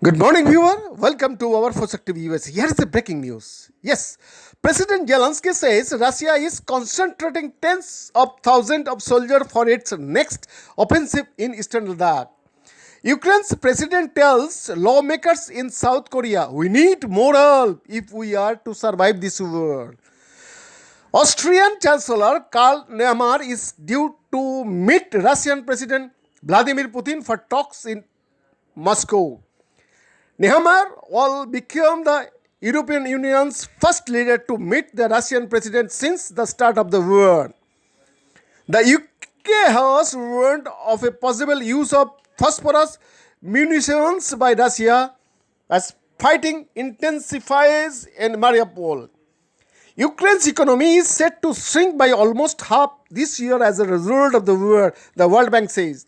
Good morning, viewer. Welcome to our Fosak TV USA. Here is the breaking news. Yes, President Zelensky says Russia is concentrating tens of thousands of soldiers for its next offensive in eastern Ladakh. Ukraine's president tells lawmakers in South Korea, we need more help if we are to survive this war. Austrian Chancellor Karl Nehammer is due to meet Russian President Vladimir Putin for talks in Moscow. Nehammer will become the European Union's first leader to meet the Russian president since the start of the war. The UK has warned of a possible use of phosphorus munitions by Russia as fighting intensifies in Mariupol. Ukraine's economy is set to shrink by almost half this year as a result of the war, the World Bank says.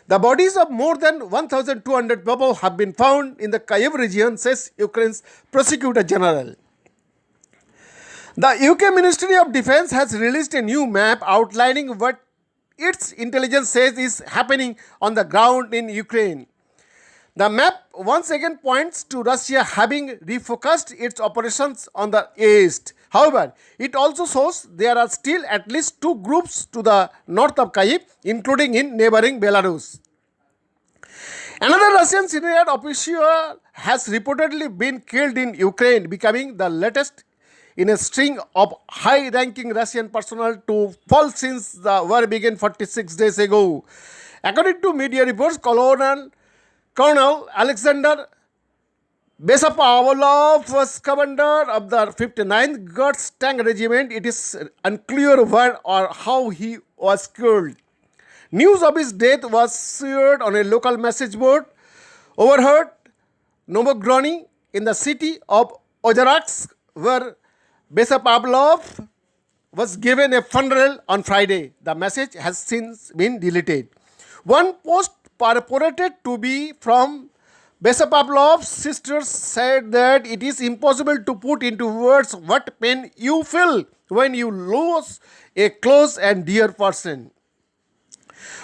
The bodies of more than 1,200 people have been found in the Kyiv region, says Ukraine's Prosecutor General. The UK Ministry of Defense has released a new map outlining what its intelligence says is happening on the ground in Ukraine. The map once again points to Russia having refocused its operations on the east. However, it also shows there are still at least two groups to the north of Kyiv, including in neighboring Belarus. Another Russian senior official has reportedly been killed in Ukraine, becoming the latest in a string of high-ranking Russian personnel to fall since the war began 46 days ago. According to media reports, Colonel Alexander Besapavlov was commander of the 59th Guards Tank Regiment. It is unclear where or how he was killed. News of his death was shared on a local message board overheard Novogrony in the city of Ozharovsk, where Besapavlov was given a funeral on Friday. The message has since been deleted. One post purported to be from Besapavlov's sisters said that it is impossible to put into words what pain you feel when you lose a close and dear person.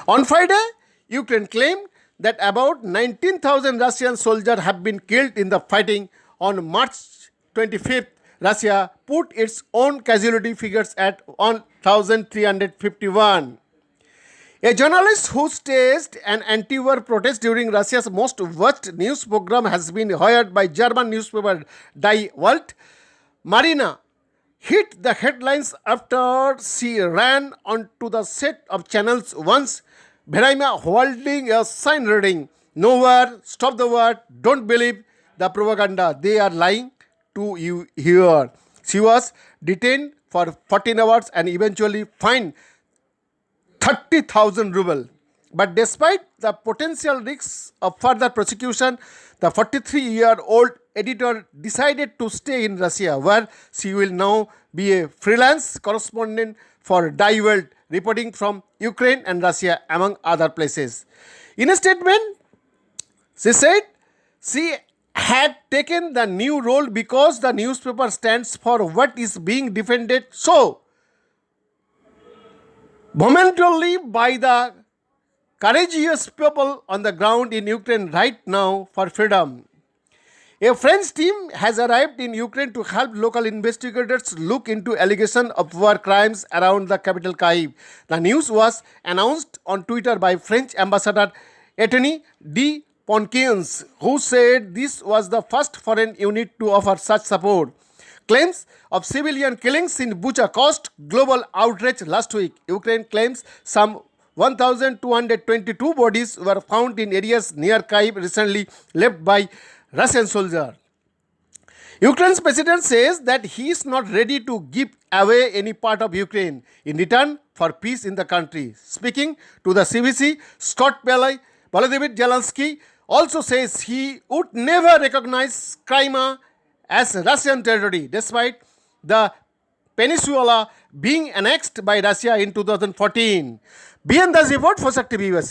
On Friday, Ukraine claimed that about 19,000 Russian soldiers have been killed in the fighting. On March 25th, Russia put its own casualty figures at 1,351. A journalist who staged an anti-war protest during Russia's most watched news program has been hired by German newspaper Die Welt. Marina hit the headlines after she ran onto the set of channels once, Veraima holding a sign reading, "Nowhere, stop the war, don't believe the propaganda, they are lying to you here." She was detained for 14 hours and eventually fined 30,000 ruble. But despite the potential risks of further prosecution, the 43-year-old editor decided to stay in Russia, where she will now be a freelance correspondent for Die Welt, reporting from Ukraine and Russia, among other places. In a statement, she said she had taken the new role because the newspaper stands for what is being defended so momentarily by the courageous people on the ground in Ukraine right now for freedom. A French team has arrived in Ukraine to help local investigators look into allegations of war crimes around the capital Kyiv. The news was announced on Twitter by French Ambassador Etienne de Ponquins, who said this was the first foreign unit to offer such support. Claims of civilian killings in Bucha caused global outrage last week. Ukraine claims some 1,222 bodies were found in areas near Kyiv recently left by Russian soldiers. Ukraine's president says that he is not ready to give away any part of Ukraine in return for peace in the country. Speaking to the CBC, Scott Pelley, Volodymyr Zelensky also says he would never recognize Crimea as Russian territory, despite the peninsula being annexed by Russia in 2014. BN Das report for Fosak TV USA.